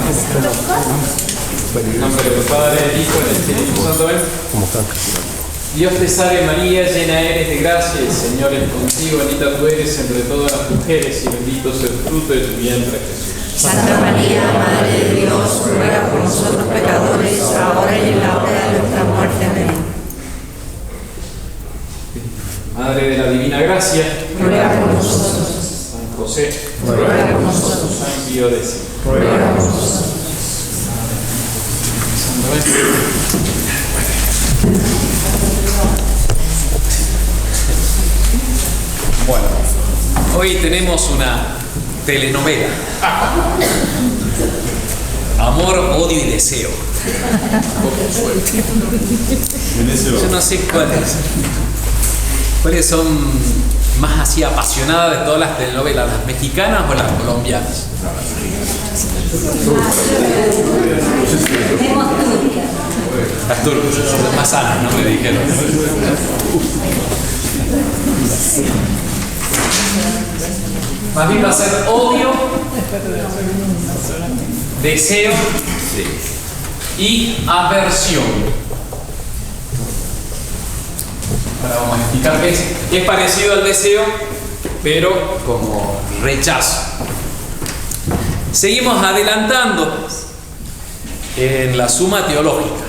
En nombre del Padre, del Hijo y del Espíritu Santo. Amén. Dios te salve María, llena eres de gracia, el Señor es contigo, bendita tú eres entre todas las mujeres y bendito es el fruto de tu vientre, Jesús. Santa María, Madre de Dios, ruega por nosotros pecadores, ahora y en la hora de nuestra muerte. Amén. Madre de la Divina Gracia, Ruega por nosotros. San José, Ruega por nosotros. San Pío X, Ruega por nosotros. Bueno, hoy tenemos una telenovela. Amor, odio y deseo. Yo no sé cuáles son más así apasionadas de todas las telenovelas, las mexicanas o las colombianas. Las turcas, son más sanas, no me dijeron. Más bien va a ser odio, deseo y aversión. Ahora vamos a explicar qué es. Es parecido al deseo, pero como rechazo. Seguimos adelantando en la suma teológica.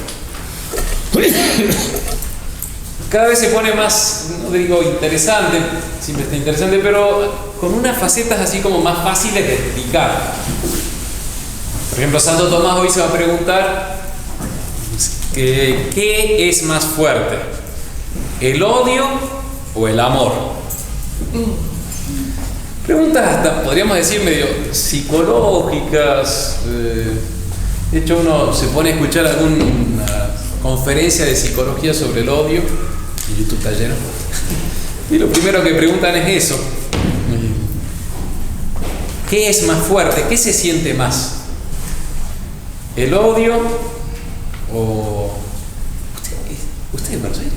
Cada vez se pone más, no digo interesante, siempre está interesante, pero con unas facetas así como más fáciles de explicar. Por ejemplo, Santo Tomás hoy se va a preguntar ¿qué es más fuerte? ¿El odio o el amor? Preguntas hasta, podríamos decir, medio psicológicas. De hecho, uno se pone a escuchar alguna conferencia de psicología sobre el odio, y YouTube está lleno, y lo primero que preguntan es eso. ¿Qué es más fuerte? ¿Qué se siente más? ¿El odio o...? ¿Usted de Buenos Aires?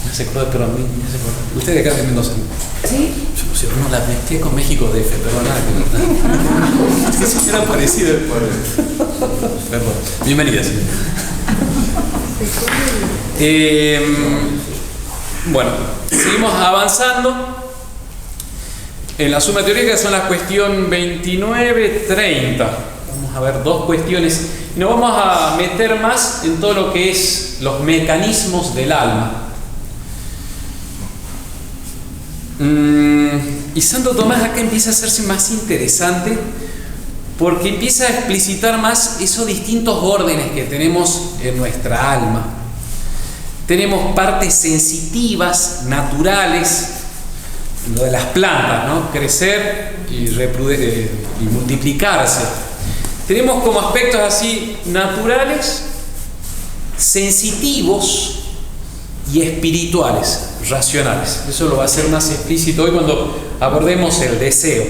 No se acuerda, pero a mí no se acuerda. ¿Usted de acá de Mendoza? ¿Sí? Yo no la mezclé con México DF, pero nada que no. Es que era parecido. Perdón. Bienvenida, señora. Bueno, seguimos avanzando en la suma teórica, que son las cuestión 29, 30. Vamos a ver dos cuestiones y nos vamos a meter más en todo lo que es los mecanismos del alma. Y Santo Tomás acá empieza a hacerse más interesante porque empieza a explicitar más esos distintos órdenes que tenemos en nuestra alma. Tenemos partes sensitivas, naturales, lo de las plantas, ¿no? Crecer y multiplicarse. Tenemos como aspectos así naturales, sensitivos y espirituales, racionales. Eso lo va a hacer más explícito hoy cuando abordemos el deseo.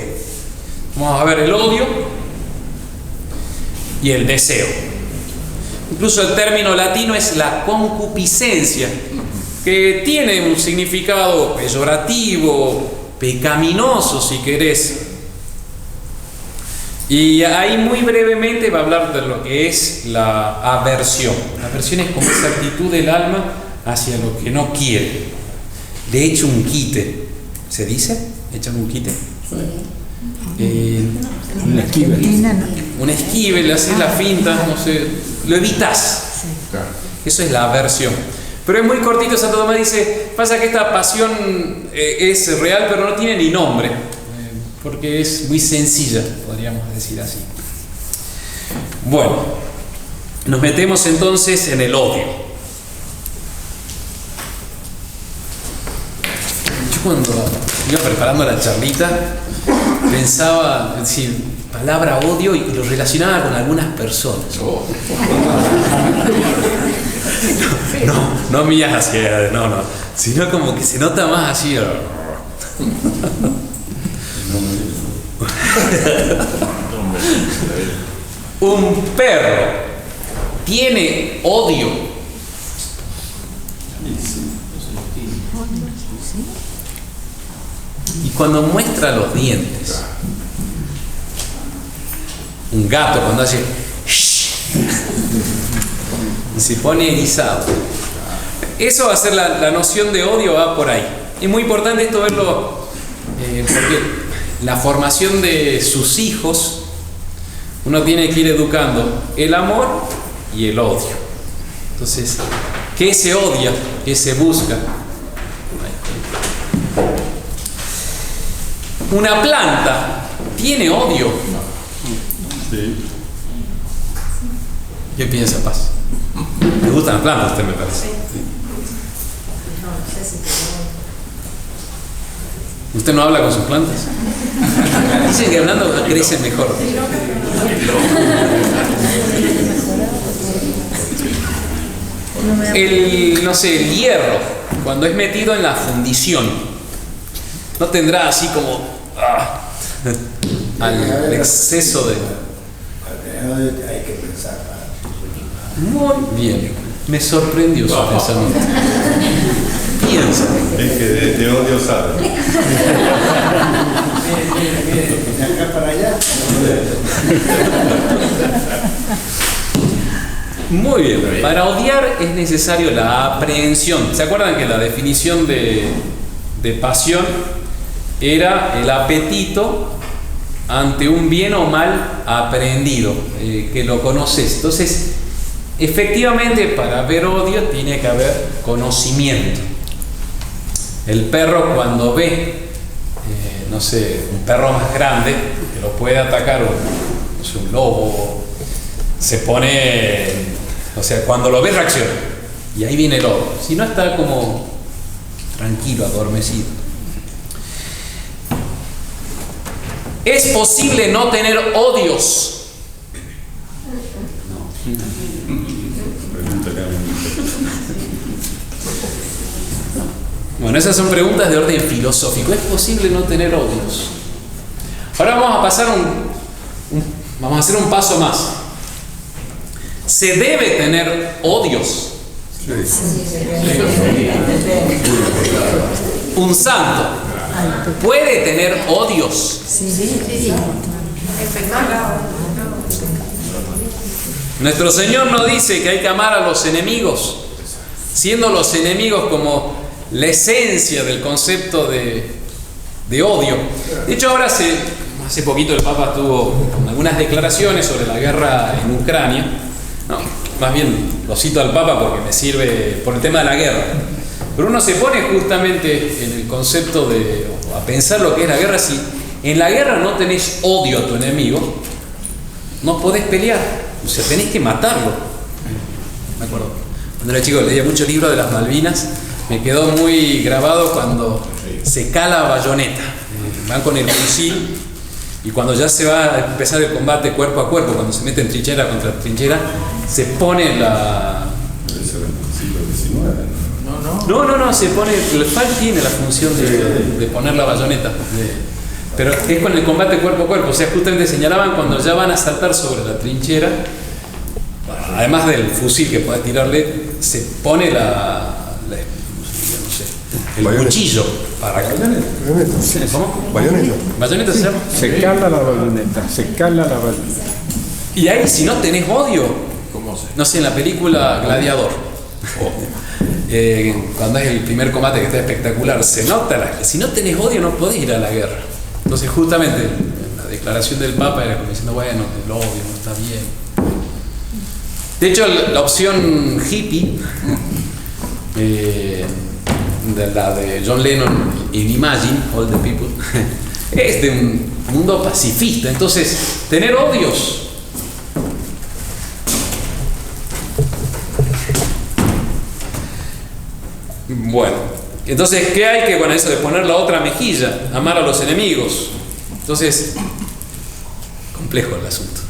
Vamos a ver el odio y el deseo. Incluso el término latino es la concupiscencia, que tiene un significado peyorativo, pecaminoso si querés. Y ahí muy brevemente va a hablar de lo que es la aversión. La aversión es como esa actitud del alma hacia lo que no quiere. Le echo un quite. ¿Se dice? ¿Echan un quite? Un esquivel. Un esquivel, le haces la finta, no sé, lo evitas. Eso es la aversión. Pero es muy cortito. Santo Tomás dice, pasa que esta pasión es real, pero no tiene ni nombre, porque es muy sencilla, podríamos decir así. Bueno, nos metemos entonces en el odio. Yo cuando iba preparando la charlita pensaba, es decir, palabra odio y lo relacionaba con algunas personas. No mías así, no, sino como que se nota más así. Un perro tiene odio. Y cuando muestra los dientes, un gato cuando hace y se pone erizado. Eso va a ser la noción de odio, va por ahí. Es muy importante esto verlo porque la formación de sus hijos, uno tiene que ir educando el amor y el odio. Entonces, ¿qué se odia? ¿Qué se busca? Una planta tiene odio. Sí. ¿Qué piensa, Paz? ¿Le gustan las plantas a usted, me parece? ¿Usted no habla con sus plantas? Dicen que hablando crecen mejor. El hierro, cuando es metido en la fundición, no tendrá así como al exceso de... Hay que pensar. Muy bien, me sorprendió su pensamiento. Piensa. Es que de odio sabe. De acá para allá. Muy bien, para odiar es necesario la aprehensión. ¿Se acuerdan que la definición de pasión era el apetito ante un bien o mal aprehendido, que lo conoces? Entonces, efectivamente, para ver odio tiene que haber conocimiento. El perro, cuando ve, no sé, un perro más grande que lo puede atacar, no sé, un lobo, se pone, o sea, cuando lo ve reacciona. Y ahí viene el odio. Si no, está como tranquilo, adormecido. ¿Es posible no tener odios? Bueno, esas son preguntas de orden filosófico. ¿Es posible no tener odios? Ahora vamos a pasar vamos a hacer un paso más. ¿Se debe tener odios? ¿Un santo puede tener odios? Nuestro Señor nos dice que hay que amar a los enemigos, siendo los enemigos como la esencia del concepto de odio. De hecho, ahora hace poquito el Papa tuvo algunas declaraciones sobre la guerra en Ucrania. No, más bien lo cito al Papa porque me sirve por el tema de la guerra. Pero uno se pone justamente en el concepto a pensar lo que es la guerra. Si en la guerra no tenés odio a tu enemigo, no podés pelear. O sea, tenés que matarlo. Me acuerdo, cuando era chico leía muchos libros de las Malvinas. Me quedó muy grabado cuando se cala bayoneta. Van con el fusil y cuando ya se va a empezar el combate cuerpo a cuerpo, cuando se mete en trinchera contra trinchera, se pone la... No, se pone... El FAL tiene la función de poner la bayoneta. Pero es con el combate cuerpo a cuerpo. O sea, justamente señalaban cuando ya van a saltar sobre la trinchera, además del fusil que puede tirarle, se pone el cuchillo para que... ¿Cómo? Bayoneta. ¿Bayoneta se llama? Se cala la bayoneta. Y ahí, si no tenés odio, no sé, en la película Gladiador, cuando es el primer combate que está espectacular, se nota si no tenés odio no podés ir a la guerra. Entonces justamente la declaración del Papa era como diciendo, bueno, el odio no está bien. De hecho, la opción hippie, la de John Lennon in Imagine, All the People, es de un mundo pacifista. Entonces, tener odios bueno, entonces, ¿qué hay que con eso de poner la otra mejilla? Amar a los enemigos. Entonces, complejo el asunto.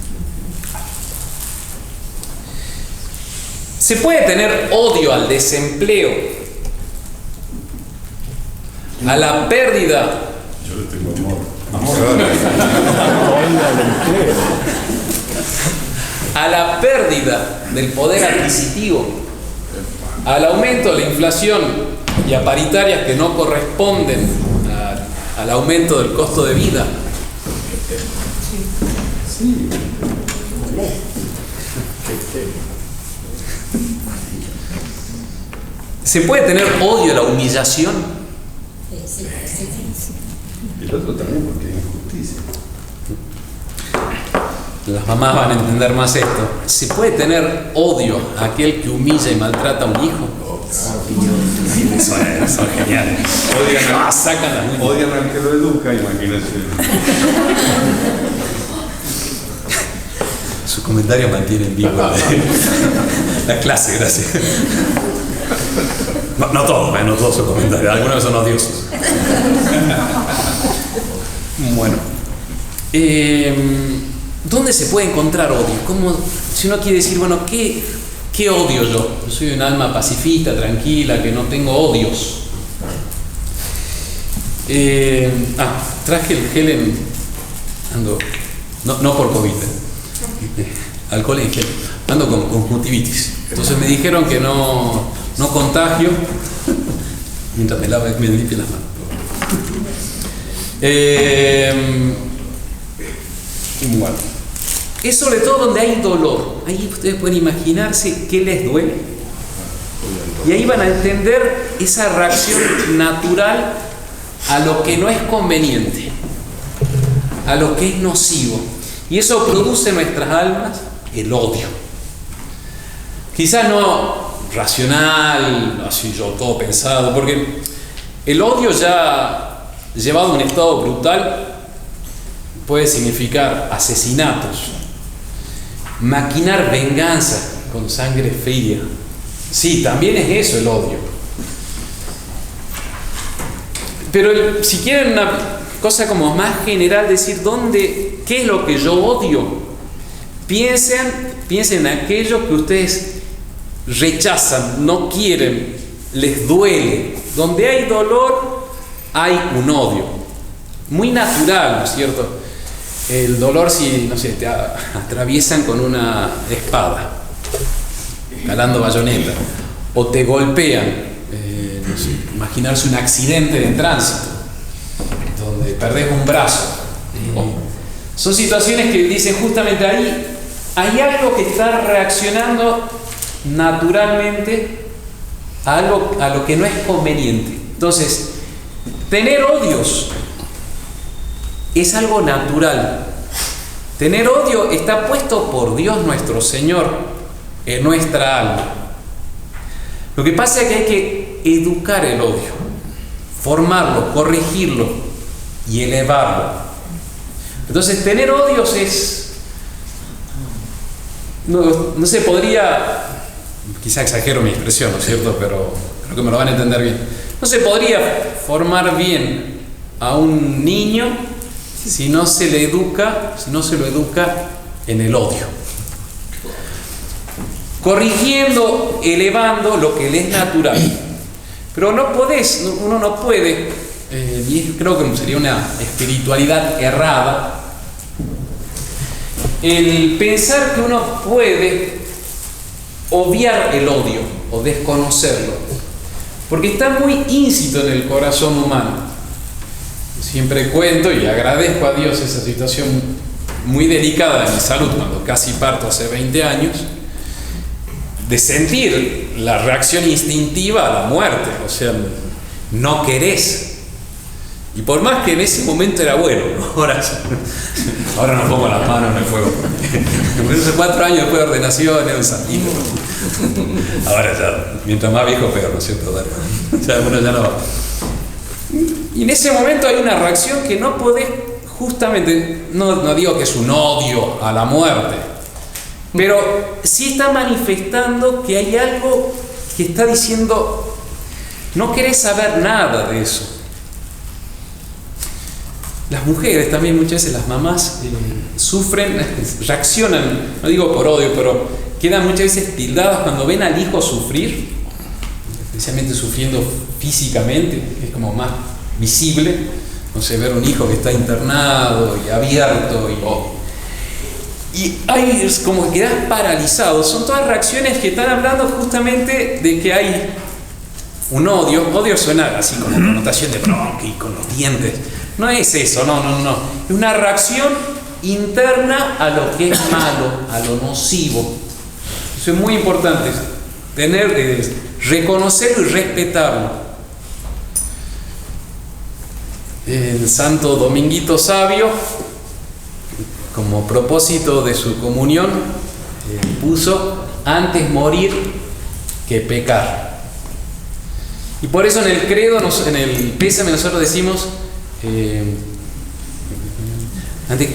Se puede tener odio al desempleo, a la pérdida. Yo le tengo amor. A la pérdida del poder adquisitivo, al aumento de la inflación y a paritarias que no corresponden al aumento del costo de vida. ¿Se puede tener odio a la humillación? Y el otro también porque es injusticia. Las mamás van a entender más esto. ¿Se puede tener odio a aquel que humilla y maltrata a un hijo? Son geniales. Odian al que lo educa, imagínense. Su comentario mantiene en vivo la clase, gracias. No todos sus comentarios, algunos son odiosos. Bueno, ¿dónde se puede encontrar odio? Si uno quiere decir, bueno, ¿qué odio yo? Yo soy un alma pacifista, tranquila, que no tengo odios. Traje el gel no por COVID, alcohol en gel. Ando con conjuntivitis. Entonces me dijeron que no contagio mientras me limpio las manos. Bueno, es sobre todo donde hay dolor. Ahí ustedes pueden imaginarse qué les duele. Y ahí van a entender esa reacción natural a lo que no es conveniente, a lo que es nocivo. Y eso produce en nuestras almas el odio. Quizás no racional, así yo todo pensado, porque el odio ya llevado a un estado brutal puede significar asesinatos, maquinar venganza con sangre fría. Sí, también es eso el odio. Pero si quieren una cosa como más general, decir ¿qué es lo que yo odio? Piensen en aquello que ustedes rechazan, no quieren, les duele. Donde hay dolor, hay un odio. Muy natural, ¿no es cierto? El dolor si, no sé, te atraviesan con una espada, calando bayoneta, o te golpean, no sé, imaginarse un accidente de tránsito, donde perdés un brazo. Son situaciones que dicen justamente ahí, hay algo que está reaccionando naturalmente a lo que no es conveniente. Entonces, tener odios es algo natural. Tener odio está puesto por Dios nuestro Señor en nuestra alma. Lo que pasa es que hay que educar el odio, formarlo, corregirlo y elevarlo. Entonces, tener odios no se podría, quizá exagero mi expresión, ¿no es cierto? Pero creo que me lo van a entender bien. No se podría formar bien a un niño si no se lo educa en el odio. Corrigiendo, elevando lo que le es natural. Pero uno no puede, y creo que sería una espiritualidad errada, el pensar que uno puede obviar el odio o desconocerlo, porque está muy íncito en el corazón humano. Siempre cuento y agradezco a Dios esa situación muy delicada de mi salud, cuando casi parto hace 20 años, de sentir la reacción instintiva a la muerte. O sea, no querés. Y por más que en ese momento era bueno, ¿no? Ahora no pongo las manos en el fuego. Hace 4 años después de ordenación era un santito. Ahora ya, mientras más viejo peor, ¿no es cierto? Ya uno ya no. Y en ese momento hay una reacción que no podés, justamente, no digo que es un odio a la muerte, pero sí está manifestando que hay algo que está diciendo, no querés saber nada de eso. Las mujeres también, muchas veces las mamás sufren, reaccionan, no digo por odio, pero quedan muchas veces tildadas cuando ven al hijo sufrir, especialmente sufriendo físicamente, que es como más visible, no sé, ver un hijo que está internado y abierto y hay como que quedas paralizado. Son todas reacciones que están hablando justamente de que hay un odio. Odio suena así con la connotación de bronca y con los dientes. No es eso, no. Es una reacción interna a lo que es malo, a lo nocivo. Eso es muy importante. reconocerlo y respetarlo. El santo Dominguito Sabio, como propósito de su comunión, puso antes morir que pecar. Y por eso en el credo, en el pésame, nosotros decimos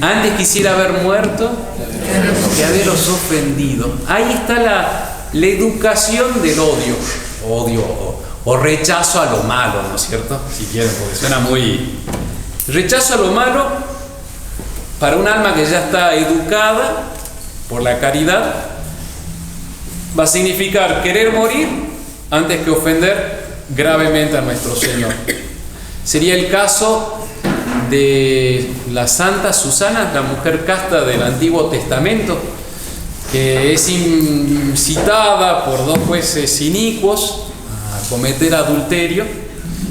antes quisiera haber muerto que haberos ofendido. Ahí está la educación del odio o rechazo a lo malo, ¿no es cierto? Si quieren, porque suena muy... Rechazo a lo malo para un alma que ya está educada por la caridad va a significar querer morir antes que ofender gravemente a nuestro Señor. Sería el caso de la Santa Susana, la mujer casta del Antiguo Testamento, que es incitada por 2 jueces inicuos a cometer adulterio,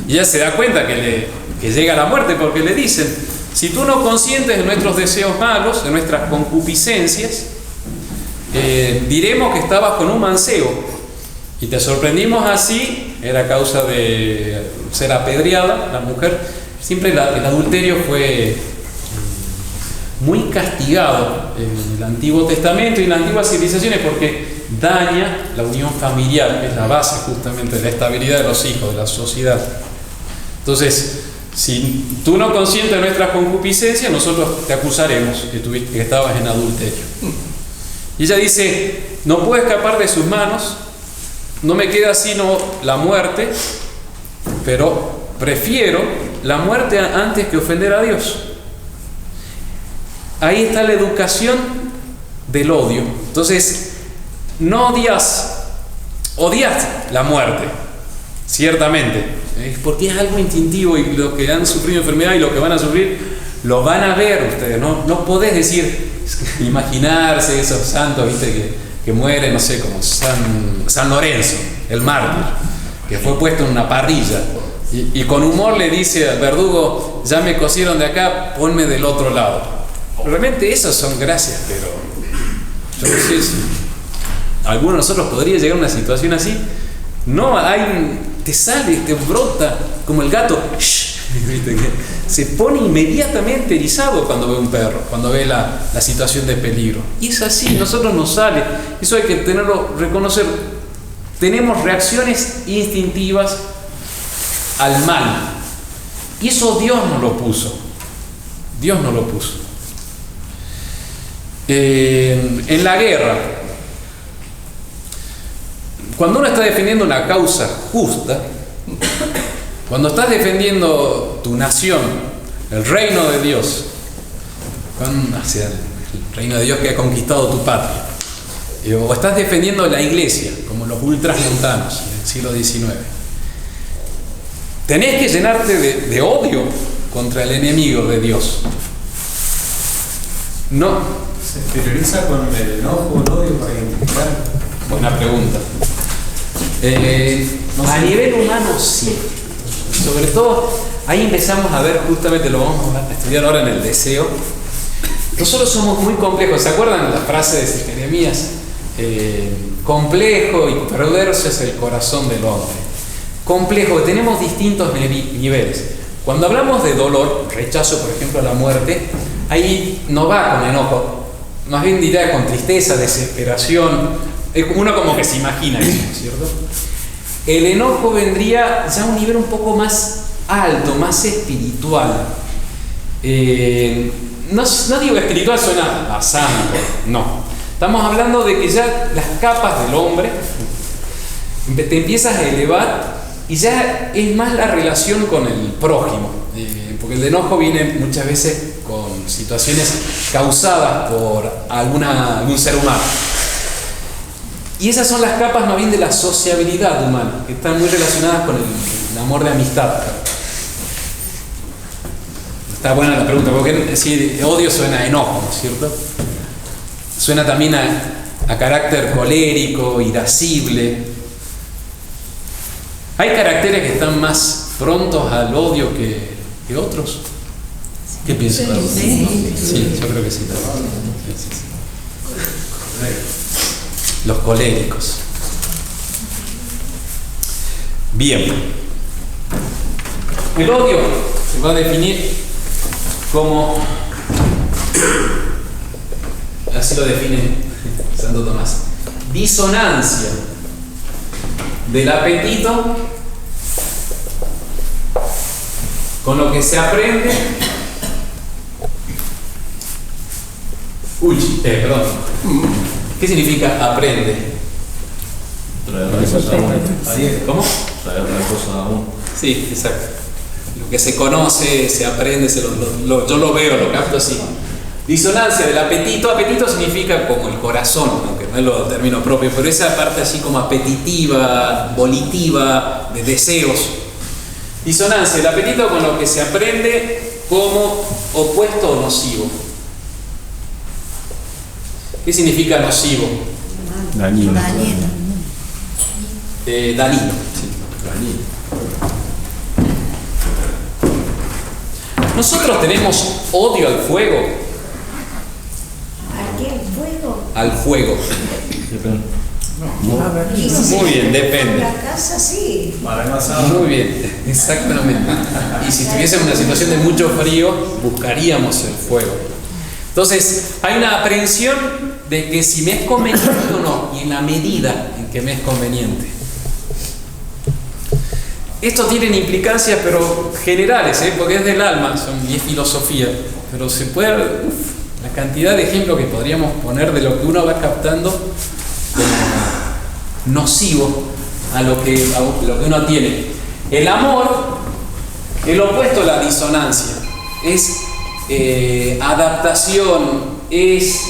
y ella se da cuenta que llega la muerte, porque le dicen: si tú no consientes en nuestros deseos malos, en nuestras concupiscencias, diremos que estabas con un mancebo y te sorprendimos así. Era causa de ser apedreada la mujer. Siempre el adulterio fue muy castigado en el Antiguo Testamento y en las antiguas civilizaciones, porque daña la unión familiar, que es la base justamente de la estabilidad de los hijos, de la sociedad. Entonces, si tú no consientes nuestras concupiscencias, nosotros te acusaremos que estabas en adulterio. Y ella dice: no puedo escapar de sus manos, no me queda sino la muerte, pero prefiero la muerte antes que ofender a Dios. Ahí está la educación del odio. Entonces, no odias la muerte, ciertamente, porque es algo instintivo, y los que han sufrido enfermedad y los que van a sufrir lo van a ver ustedes. No podés decir, imaginarse esos santos, ¿viste? que mueren, no sé, como San Lorenzo, el mártir, que fue puesto en una parrilla y con humor le dice al verdugo: ya me cosieron de acá, ponme del otro lado. Realmente esas son gracias, pero yo no sé si alguno de nosotros podría llegar a una situación así. No, te sale, te brota como el gato, ¿viste? Que se pone inmediatamente erizado cuando ve un perro, cuando ve la situación de peligro. Y es así, nosotros nos sale. Eso hay que reconocer. Tenemos reacciones instintivas al mal. Y eso Dios nos lo puso. Dios nos lo puso. En la guerra, cuando uno está defendiendo una causa justa, cuando estás defendiendo tu nación, el reino de Dios, hacia el reino de Dios que ha conquistado tu patria, o estás defendiendo la iglesia, como los ultramontanos en el siglo XIX, tenés que llenarte de odio contra el enemigo de Dios. No. ¿Se exterioriza con el enojo o el odio para identificar? Buena pregunta. A nivel humano, sí. Sobre todo, ahí empezamos a ver, justamente lo vamos a estudiar ahora en el deseo. Nosotros somos muy complejos. ¿Se acuerdan la frase de Jeremías? Complejo y perverso es el corazón del hombre. Complejo, tenemos distintos niveles. Cuando hablamos de dolor, rechazo, por ejemplo, a la muerte, ahí no va con enojo, más bien diría con tristeza, desesperación. Uno como que se imagina eso, ¿cierto? El enojo vendría ya a un nivel un poco más alto, más espiritual. No digo espiritual, suena a santo, no. Estamos hablando de que ya las capas del hombre te empiezas a elevar y ya es más la relación con el prójimo. Porque el enojo viene muchas veces con situaciones causadas por algún ser humano. Y esas son las capas más bien de la sociabilidad humana, que están muy relacionadas con el amor de amistad. Está buena la pregunta, porque si odio suena a enojo, ¿no es cierto? Suena también a carácter colérico, irascible. ¿Hay caracteres que están más prontos al odio que otros? ¿Qué piensan? Sí, yo creo que sí. Los coléricos. Bien. El odio se va a definir como, así lo define Santo Tomás, disonancia del apetito con lo que se aprende. Perdón. ¿Qué significa aprende? ¿Cómo? Traer una cosa a uno. Sí, exacto. Lo que se conoce, se aprende, yo lo veo, lo capto así. Disonancia del apetito. Apetito significa como el corazón, aunque no es lo término propio, pero esa parte así como apetitiva, volitiva, de deseos. Disonancia del apetito con lo que se aprende como opuesto o nocivo. ¿Qué significa nocivo? Dañino. Dañino. Dañino. Sí, dañino. Nosotros tenemos odio al fuego. ¿A qué fuego? Al fuego. Muy bien, depende. En la casa sí. Muy bien, exactamente. Y si estuviésemos en una situación de mucho frío, buscaríamos el fuego. Entonces, hay una aprehensión de que si me es conveniente o no, y en la medida en que me es conveniente. Esto tiene implicancias, pero generales, porque es del alma, y es filosofía. Pero se puede, la cantidad de ejemplos que podríamos poner de lo que uno va captando como nocivo a lo que uno tiene. El amor, el opuesto a la disonancia, es adaptación, es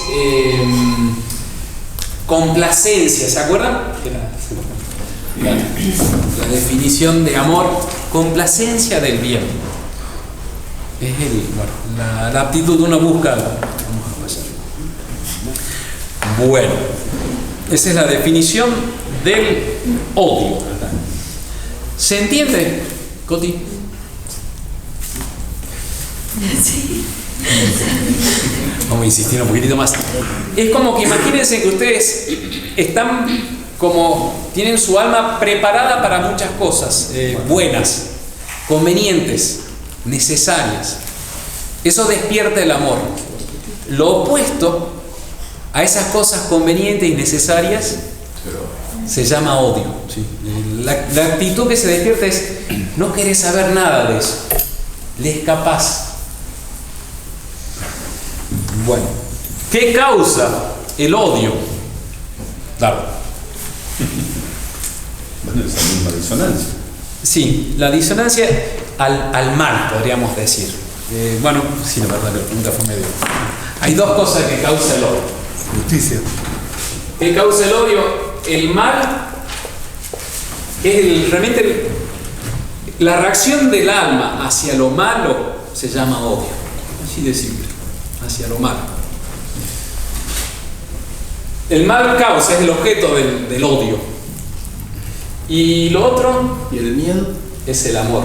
complacencia. ¿Se acuerdan? La definición de amor: complacencia del bien. Es la aptitud que uno busca. Bueno, esa es la definición del odio. ¿Se entiende, Coti? Sí. Vamos a insistir un poquitito más. Es como que imagínense que ustedes tienen su alma preparada para muchas cosas buenas, convenientes, necesarias. Eso despierta el amor. Lo opuesto a esas cosas convenientes y necesarias se llama odio. ¿Sí? La actitud que se despierta es: no querés saber nada de eso, le escapás. Bueno, ¿qué causa el odio? Claro. Bueno, esa misma disonancia. Sí, la disonancia al mal, podríamos decir. Bueno, sí, la verdad, la pregunta fue medio. Hay dos cosas que causa el odio. Justicia. ¿Qué causa el odio? El mal es realmente la reacción del alma hacia lo malo se llama odio. Así de simple, hacia lo malo. El mal causa, es el objeto del odio. Y lo otro, ¿Y el miedo? es el amor.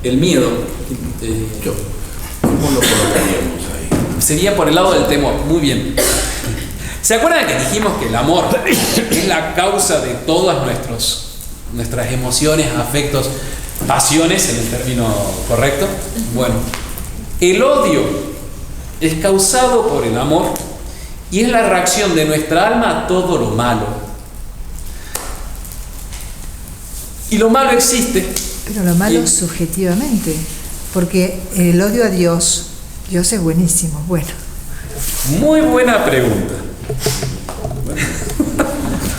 El miedo ¿Cómo lo colocaríamos ahí? sería por el lado del temor. Muy bien. ¿Se acuerdan que dijimos que el amor es la causa de todas nuestras emociones, afectos, pasiones, en el término correcto? Bueno, el odio es causado por el amor y es la reacción de nuestra alma a todo lo malo. Y lo malo existe. Pero lo malo subjetivamente, porque el odio a Dios es buenísimo, bueno. Muy buena pregunta.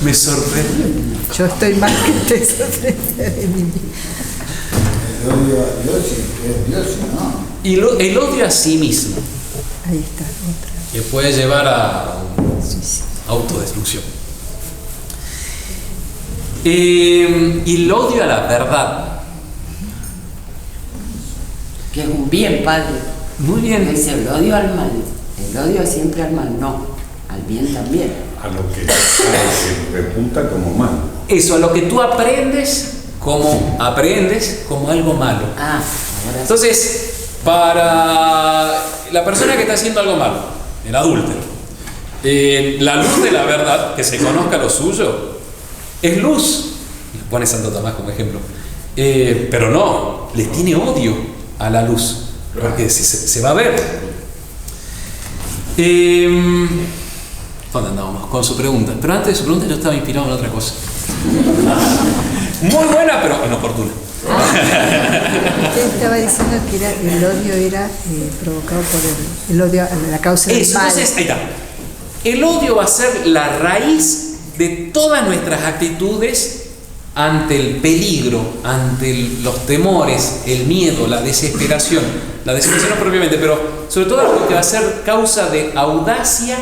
Me sorprendió. Yo estoy más que te sorprendida de mí. El odio a Dios, es Dios, ¿no? Y el odio a sí mismo, Ahí está, otra. que puede llevar a Sí. autodestrucción. Y el odio a la verdad. Que es un bien, padre. Muy bien. Dice el odio al mal. El odio es siempre al mal, no. Al bien también. A lo que reputa como mal. Eso, a lo que tú aprendes como algo malo. Ah, ahora Entonces, para la persona que está haciendo algo malo, el adúltero, la luz de la verdad, que se conozca lo suyo, es luz. Lo pone Santo Tomás como ejemplo. Pero no, les tiene odio a la luz, porque se va a ver. ¿Dónde andábamos? Con su pregunta. Pero antes de su pregunta yo estaba inspirado en otra cosa. Muy buena, pero inoportuna. Usted estaba diciendo que el odio era provocado por el odio a la causa del mal. Entonces, ahí está. El odio va a ser la raíz de todas nuestras actitudes ante el peligro, ante los temores, el miedo, la desesperación. La desesperación no propiamente, pero sobre todo algo que va a ser causa de audacia,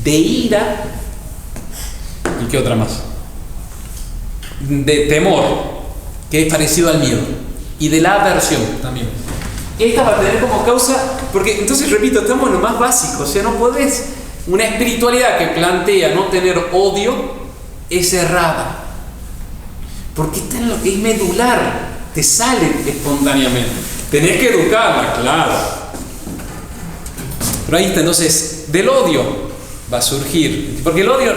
de ira, ¿y qué otra más? De temor, que es parecido al miedo, y de la aversión también. Esta va a tener como causa, porque entonces repito, estamos en lo más básico, o sea, no podés, una espiritualidad que plantea no tener odio es errada, porque está en lo que es medular, te sale espontáneamente, tenés que educarla, claro. Pero ahí está, entonces, del odio va a surgir, porque el odio,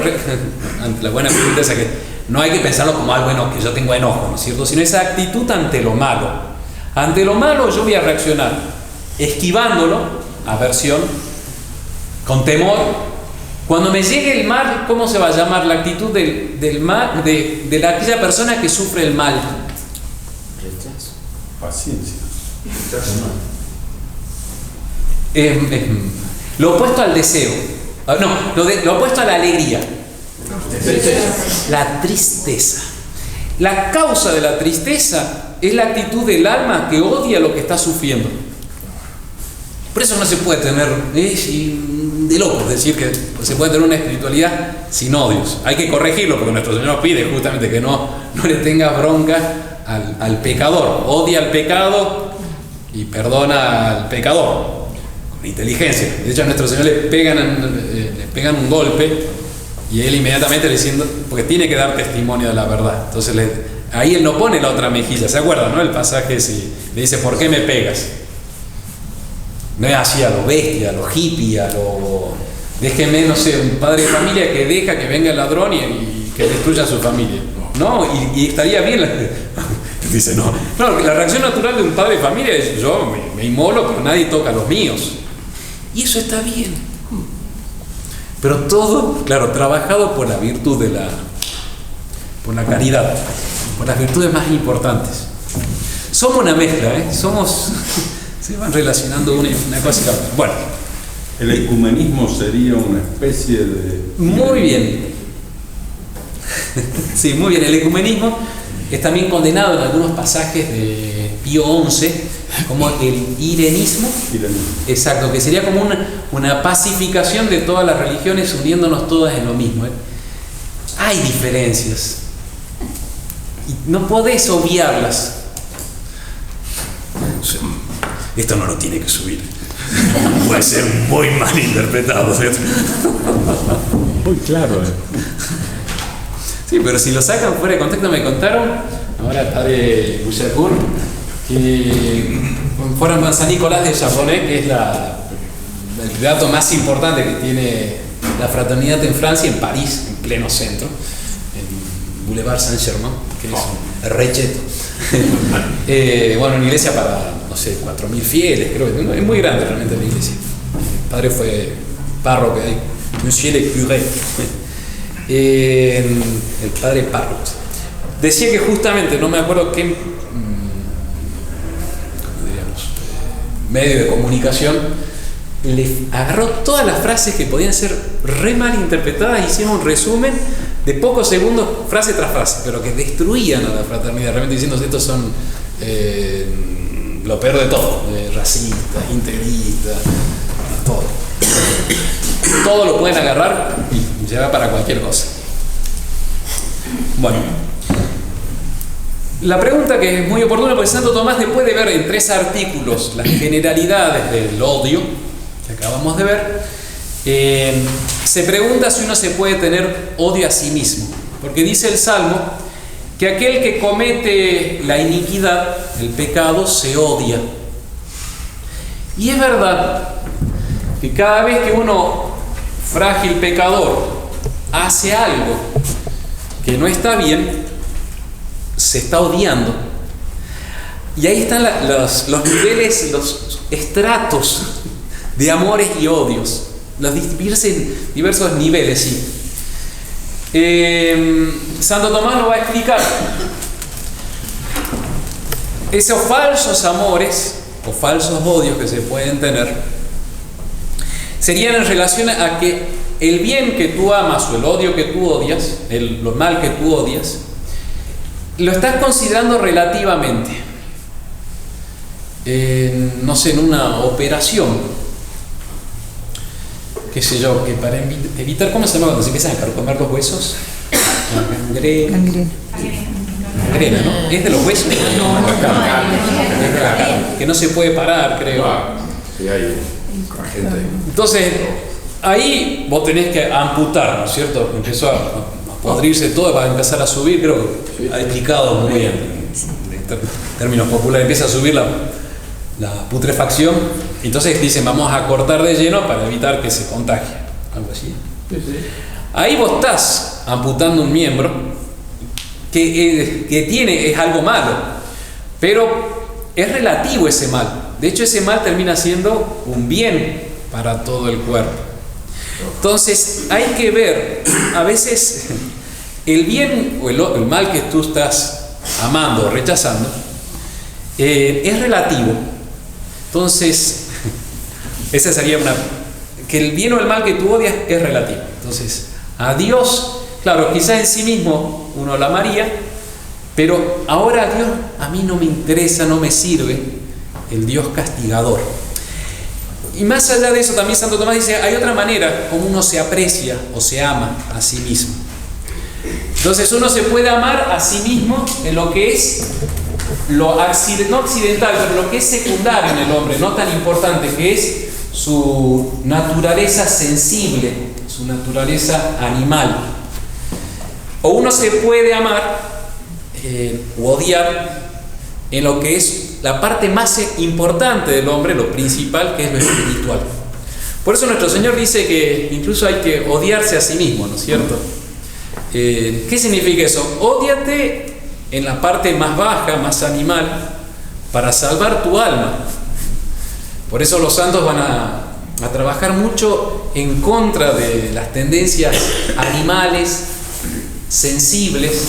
la buena pregunta es que no hay que pensarlo como algo bueno, que yo tengo enojo, ¿no es cierto? Sino esa actitud ante lo malo. Ante lo malo yo voy a reaccionar esquivándolo, aversión, con temor. Cuando me llegue el mal, ¿cómo se va a llamar la actitud del mal, de aquella persona que sufre el mal? Rechazo. Paciencia. Lo opuesto al deseo. No, lo opuesto a la alegría. La tristeza. La causa de la tristeza es la actitud del alma que odia lo que está sufriendo. Por eso no se puede tener de locos decir que se puede tener una espiritualidad sin odios. Hay que corregirlo porque nuestro Señor nos pide justamente que no le tengas bronca al pecador. Odia al pecado y perdona al pecador con inteligencia. De hecho a nuestro Señor le pegan un golpe y él inmediatamente le diciendo, porque tiene que dar testimonio de la verdad. Entonces ahí él no pone la otra mejilla. ¿Se acuerdan, no? El pasaje le dice, ¿por qué me pegas? No es así a lo bestia, a lo hippie, a lo... Déjeme, no sé, un padre de familia que deja que venga el ladrón y que destruya a su familia. No, y estaría bien. Dice, no, la reacción natural de un padre de familia es, yo me inmolo, pero nadie toca a los míos. Y eso está bien. Pero todo, claro, trabajado por la virtud por la caridad, por las virtudes más importantes. Somos una mezcla, se van relacionando una cosa y la otra. Bueno. El ecumenismo sería una especie de... Muy bien. Sí, muy bien. El ecumenismo es también condenado en algunos pasajes de Pío XI como el irenismo. Exacto, que sería como una pacificación de todas las religiones uniéndonos todas en lo mismo. Hay diferencias y no podés obviarlas. Esto no lo tiene que subir. Puede ser muy mal interpretado, ¿cierto? Muy claro. Sí, pero si lo sacan fuera de contexto, me contaron, ahora el padre Bouchercourt, que fueron a San Nicolás de Charbonnet, que es el teatro más importante que tiene la fraternidad en Francia, en París, en pleno centro, en Boulevard Saint-Germain, que es un recheto. Bueno, una iglesia para, no sé, 4.000 fieles, creo que es muy grande realmente la iglesia. El padre fue párroco ahí, Monsieur le Curé. El padre párroco. Decía que justamente, no me acuerdo qué medio de comunicación, le agarró todas las frases que podían ser re mal interpretadas y hicieron un resumen de pocos segundos, frase tras frase, pero que destruían a la fraternidad, realmente diciendo que estos son lo peor de todo, racistas, integristas, todo. Todo lo pueden agarrar y llevar para cualquier cosa. Bueno, la pregunta que es muy oportuna, porque Santo Tomás, después de ver en 3 artículos las generalidades del odio que acabamos de ver, se pregunta si uno se puede tener odio a sí mismo, porque dice el Salmo que aquel que comete la iniquidad, el pecado, se odia. Y es verdad que cada vez que uno, frágil pecador, hace algo que no está bien, se está odiando. Y ahí están los niveles, los estratos de amores y odios, los diversos niveles, sí. Santo Tomás nos va a explicar. Esos falsos amores o falsos odios que se pueden tener serían en relación a que el bien que tú amas o el odio que tú odias, lo mal que tú odias, lo estás considerando relativamente. No sé, en una operación, qué sé yo, que para evitar, ¿cómo se llama cuando se empiezan a carcomer los huesos? Gangrena. Gangrena, ¿no? ¿Es de los huesos? Que no se puede parar, creo. Sí, hay gente. Entonces, ahí vos tenés que amputar, ¿no es cierto? Empezó a podrirse todo para empezar a subir, creo que ha explicado muy bien, en términos populares, empieza a subir la putrefacción, entonces dicen vamos a cortar de lleno para evitar que se contagie, algo así. Ahí vos estás amputando un miembro que es algo malo, pero es relativo ese mal. De hecho, ese mal termina siendo un bien para todo el cuerpo. Entonces, hay que ver, a veces, el bien o el mal que tú estás amando o rechazando es relativo. Entonces, esa sería que el bien o el mal que tú odias es relativo. Entonces, a Dios, claro, quizás en sí mismo uno la amaría, pero ahora a Dios a mí no me interesa, no me sirve el Dios castigador. Y más allá de eso, también Santo Tomás dice, hay otra manera como uno se aprecia o se ama a sí mismo. Entonces uno se puede amar a sí mismo en lo que es no accidental, pero lo que es secundario en el hombre, no tan importante, que es su naturaleza sensible, su naturaleza animal. O uno se puede amar o odiar en lo que es la parte más importante del hombre, lo principal, que es lo espiritual. Por eso nuestro Señor dice que incluso hay que odiarse a sí mismo, ¿no es cierto? ¿Qué significa eso? Ódiate en la parte más baja, más animal, para salvar tu alma. Por eso los santos van a trabajar mucho en contra de las tendencias animales, sensibles,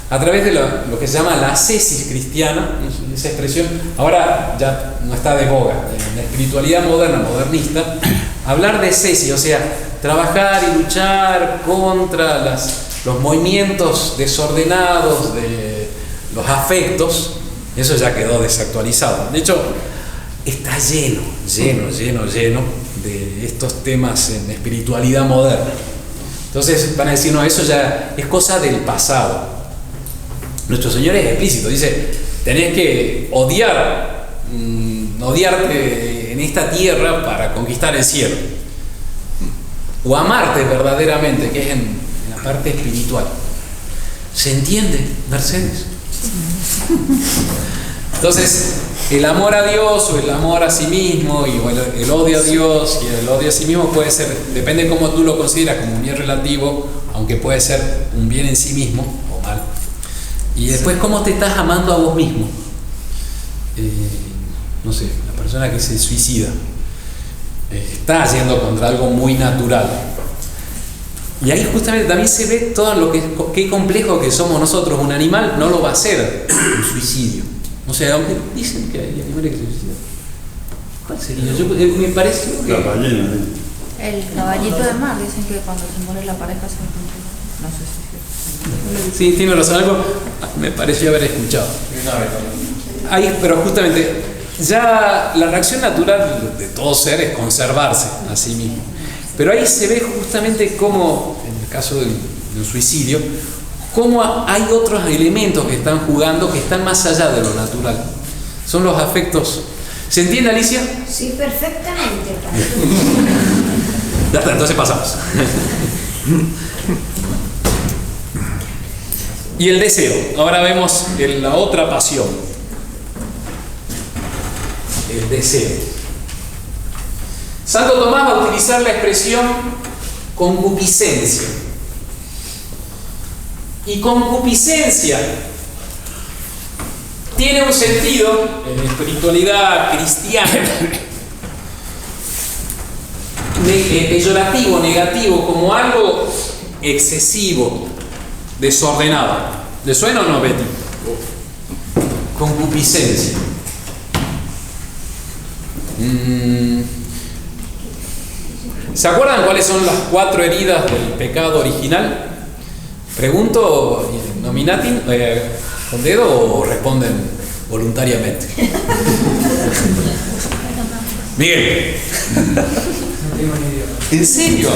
a través de lo que se llama la ascesis cristiana, esa expresión, ahora ya no está de moda, en la espiritualidad moderna, modernista, hablar de ascesis, o sea, trabajar y luchar contra los movimientos desordenados de los afectos, eso ya quedó desactualizado. De hecho, está lleno de estos temas en espiritualidad moderna. Entonces van a decir, no, eso ya es cosa del pasado. Nuestro Señor es explícito, dice, tenés que odiarte en esta tierra para conquistar el cielo. O amarte verdaderamente, que es en la parte espiritual. ¿Se entiende, Mercedes? Entonces, el amor a Dios o el amor a sí mismo y el odio a Dios y el odio a sí mismo puede ser, depende de cómo tú lo consideras, como un bien relativo, aunque puede ser un bien en sí mismo o mal. Y después, ¿cómo te estás amando a vos mismo? No sé, la persona que se suicida está yendo contra algo muy natural. Y ahí justamente también se ve todo lo que qué complejo que somos nosotros. Un animal no lo va a hacer un suicidio. O sea, aunque dicen que hay animales que se suicidan. ¿Cuál sería? Me parece que... La ballena. El caballito de mar, dicen que cuando se muere la pareja se encuentra. No sé si sí, tiene razón, algo me pareció haber escuchado. Ahí, pero justamente, ya la reacción natural de todo ser es conservarse a sí mismo. Pero ahí se ve justamente cómo, en el caso de un suicidio, cómo hay otros elementos que están jugando, que están más allá de lo natural. Son los afectos. ¿Se entiende, Alicia? Sí, perfectamente. Ya está, entonces pasamos. Y el deseo. Ahora vemos la otra pasión. El deseo. Santo Tomás va a utilizar la expresión concupiscencia. Y concupiscencia tiene un sentido en la espiritualidad cristiana peyorativo, negativo, como algo excesivo, desordenado. ¿Le suena o no, Betty? Concupiscencia. ¿Se acuerdan cuáles son las 4 heridas del pecado original? Pregunto, nominatin, con dedo o responden voluntariamente. Miguel. ¿En serio?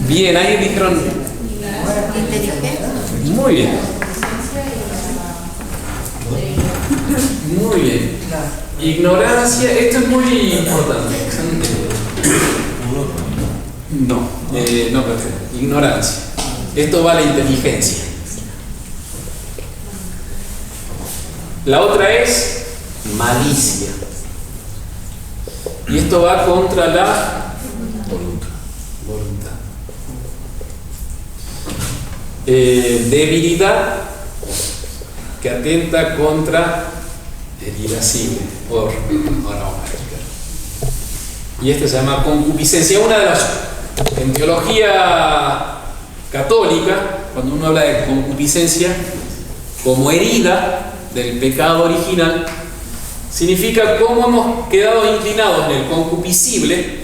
Bien, ahí dijeron. Muy bien. Muy bien. Ignorancia, esto es muy importante. No, perfecto. Ignorancia. Esto va a la inteligencia. La otra es malicia. Y esto va contra la voluntad. Debilidad que atenta contra el irascible. Ahora vamos a explicar. Y esto se llama concupiscencia. Una de las, en teología católica, cuando uno habla de concupiscencia como herida del pecado original, significa cómo hemos quedado inclinados en el concupiscible.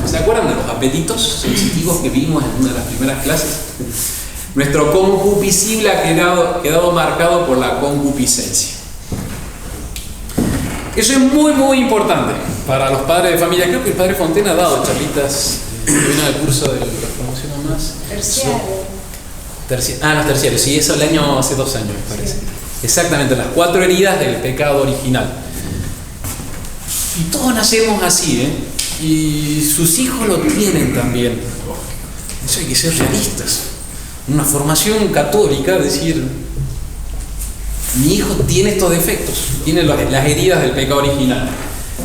¿Se acuerdan de los apetitos sensitivos que vimos en una de las primeras clases? Nuestro concupiscible ha quedado marcado por la concupiscencia. Eso es muy, muy importante para los padres de familia. Creo que el padre Fontena ha dado charlitas en el curso de la promoción más. Los terciarios. Sí, eso el año, hace 2 años, me parece. Exactamente, las 4 heridas del pecado original. Y todos nacemos así, ¿eh? Y sus hijos lo tienen también. Eso hay que ser realistas. Una formación católica, decir, mi hijo tiene estos defectos, tiene las heridas del pecado original.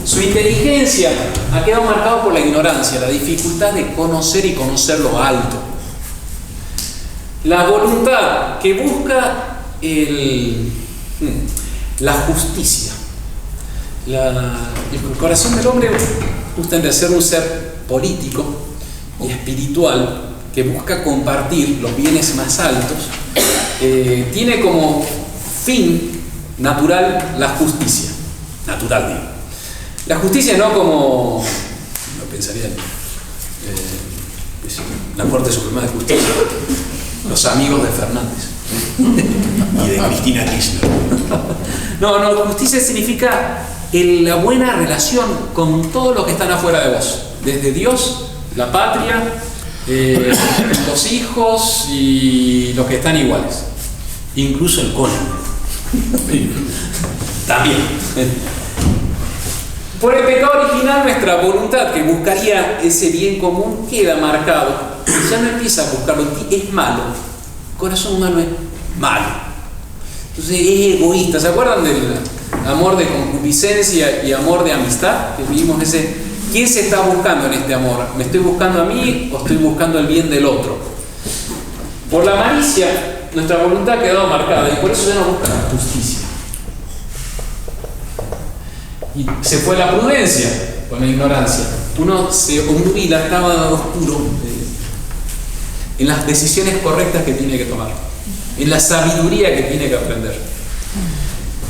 Su inteligencia ha quedado marcada por la ignorancia, la dificultad de conocer y conocer lo alto. La voluntad que busca la justicia. El corazón del hombre justamente de ser un ser político y espiritual que busca compartir los bienes más altos, tiene como fin natural la justicia. Natural, digo. La justicia no como, no pensaría la Corte Suprema de Justicia, los amigos de Fernández y de Cristina Kirchner. No, justicia significa la buena relación con todos los que están afuera de vos, desde Dios, la patria, los hijos y los que están iguales, incluso el cónyuge. También. Por el pecado original, nuestra voluntad que buscaría ese bien común queda marcado. Ya no empieza a buscarlo, es malo. Corazón humano es malo. Entonces es egoísta. ¿Se acuerdan del amor de concupiscencia y amor de amistad? Que vimos ese. ¿Quién se está buscando en este amor? ¿Me estoy buscando a mí o estoy buscando el bien del otro? Por la malicia, nuestra voluntad ha quedado marcada y por eso ya no busca la justicia. Y se fue la prudencia con la ignorancia. Uno se obnubila, estaba oscuro en las decisiones correctas que tiene que tomar, en la sabiduría que tiene que aprender.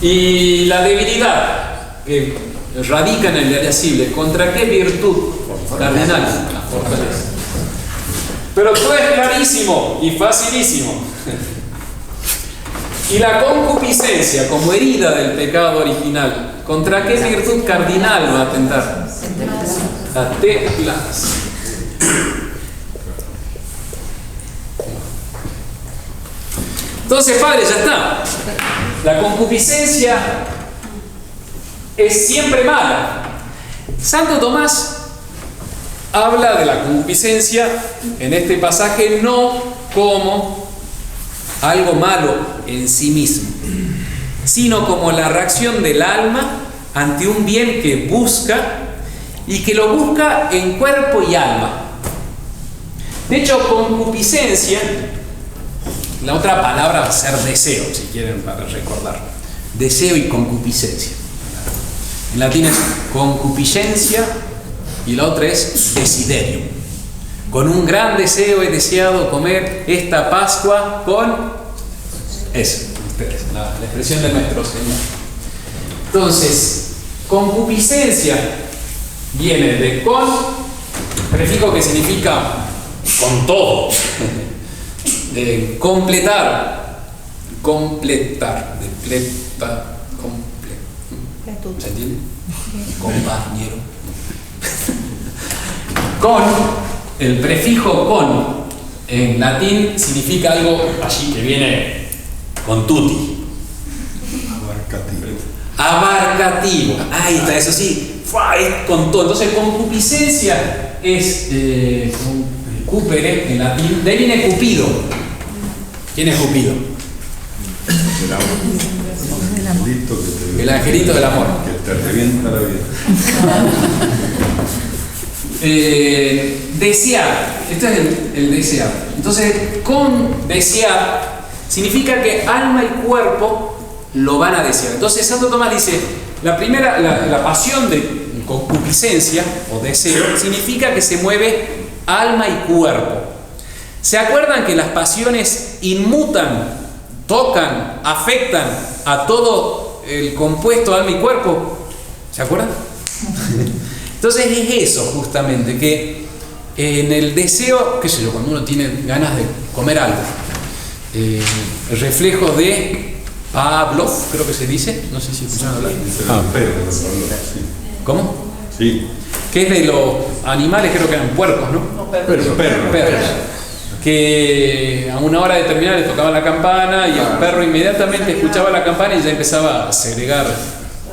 Y la debilidad que radica en el irascible. ¿Contra qué virtud cardenal? La fortaleza. Pero todo es clarísimo y facilísimo. Y la concupiscencia como herida del pecado original, ¿contra qué virtud cardinal va a atentar? La templanza. Entonces, padre, ya está. La concupiscencia es siempre mala. Santo Tomás habla de la concupiscencia en este pasaje no como algo malo en sí mismo, sino como la reacción del alma ante un bien que busca y que lo busca en cuerpo y alma. De hecho, concupiscencia La otra palabra va a ser deseo, si quieren, para recordar. Deseo y concupiscencia. En latín es concupiscencia y la otra es desiderio. Con un gran deseo he deseado comer esta Pascua con eso, ustedes, la expresión de nuestro Señor. Entonces, concupiscencia viene de con, prefijo que significa con todo. Completar, ¿se entiende? Compañero. Con, el prefijo con en latín significa algo allí que viene con tutti. Abarcativo. Ahí está, eso sí, es con todo. Entonces, concupiscencia es cupere en latín. De ahí viene Cupido. ¿Quién es Cupido? El angelito del amor. Que te revienta la vida. Desear. Esto es el desear. Entonces, con desear significa que alma y cuerpo lo van a desear. Entonces, Santo Tomás dice, la pasión de concupiscencia o deseo significa que se mueve alma y cuerpo. ¿Se acuerdan que las pasiones inmutan, tocan, afectan a todo el compuesto alma y cuerpo? ¿Se acuerdan? Entonces es eso justamente, que en el deseo, qué sé yo, cuando uno tiene ganas de comer algo, el reflejo de Pavlov, creo que se dice, no sé si escucharon hablar. ¿Cómo? Sí. Que es de los animales, creo que eran puercos, ¿no? Perros. Que a una hora determinada le tocaba la campana y el perro inmediatamente escuchaba la campana y ya empezaba a segregar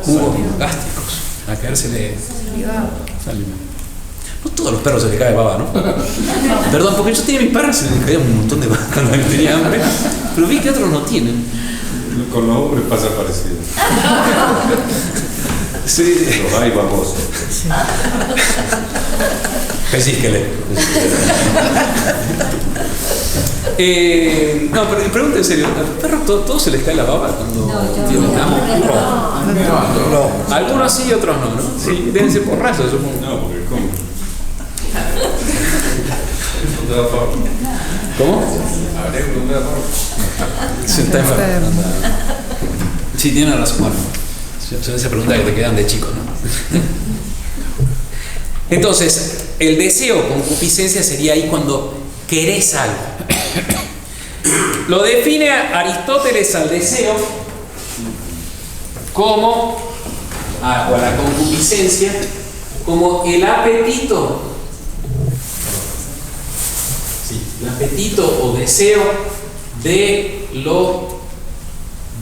jugos gástricos, a caérsele saliva. No todos los perros se les cae baba, ¿no? Perdón, porque yo tenía mis perros y se les caía un montón de baba cuando tenía hambre, pero vi que otros no tienen. Con los hombres pasa parecido. Sí. Los hay babosos. Pellizquele. No, pero pregunta en serio, ¿a los perros todos se les cae la baba cuando tienen hambre? No. Algunos sí y otros no, ¿no? Sí, deben ser por raza, supongo. No, porque comen. ¿Cómo? Se está enfermo. Sí, tiene razón. Bueno, son esas preguntas que te quedan de chico, ¿no? Entonces, el deseo, concupiscencia, sería ahí cuando querés algo. Lo define Aristóteles al deseo como, o a la concupiscencia, como el apetito. Sí, el apetito o deseo de lo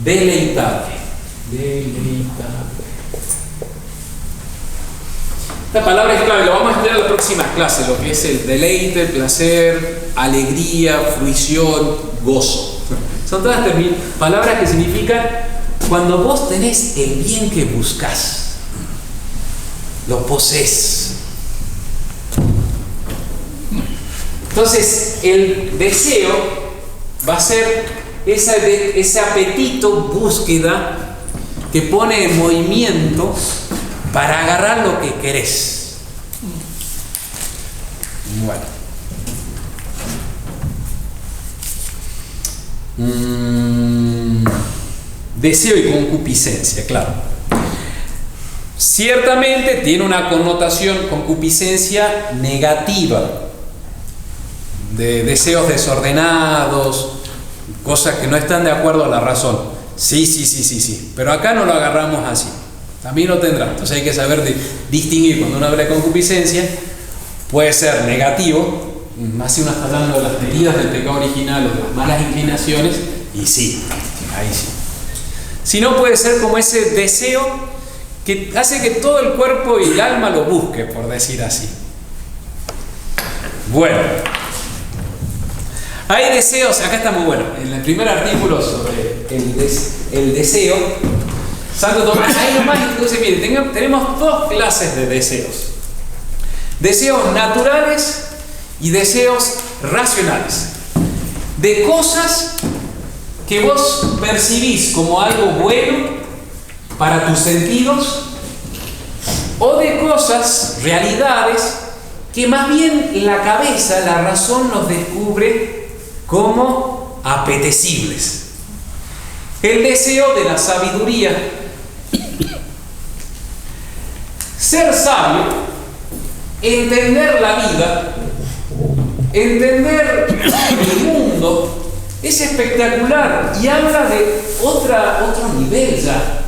deleitable. Esta palabra es clave, lo vamos a estudiar en las próximas clases, lo que es el deleite, placer, alegría, fruición, gozo. Son todas palabras que significan cuando vos tenés el bien que buscás, lo posees. Entonces, el deseo va a ser ese apetito, búsqueda que pone en movimiento para agarrar lo que querés. Bueno. Deseo y concupiscencia, claro. Ciertamente tiene una connotación concupiscencia negativa, de deseos desordenados, cosas que no están de acuerdo a la razón. Sí, pero acá no lo agarramos así. También lo tendrá. Entonces hay que saber distinguir cuando uno habla de concupiscencia. Puede ser negativo, más si uno está hablando de las heridas del pecado original o de las malas inclinaciones, y sí, ahí sí. Si no, puede ser como ese deseo que hace que todo el cuerpo y el alma lo busque, por decir así. Bueno, hay deseos, acá está muy bueno, en el primer artículo sobre el deseo, Santo Tomás, ahí nomás introduce, miren, tenemos dos clases de deseos. Deseos naturales y deseos racionales. De cosas que vos percibís como algo bueno para tus sentidos, o de cosas, realidades, que más bien la cabeza, la razón nos descubre como apetecibles. El deseo de la sabiduría. Ser sabio, entender la vida, entender el mundo, es espectacular y habla de otro nivel ya.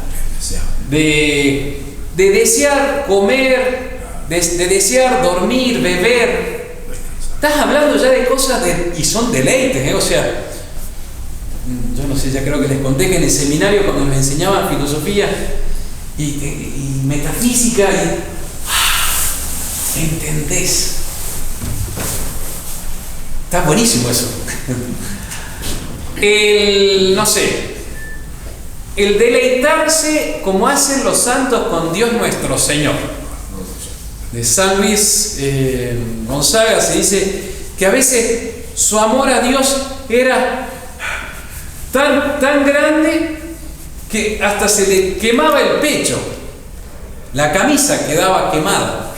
De desear comer, de desear dormir, beber. Estás hablando ya de cosas y son deleites, o sea, yo no sé, ya creo que les conté que en el seminario cuando nos enseñaban filosofía y metafísica, ¿entendés? Está buenísimo eso. El deleitarse como hacen los santos con Dios nuestro Señor. De San Luis Gonzaga se dice que a veces su amor a Dios era tan grande que hasta se le quemaba el pecho, la camisa quedaba quemada.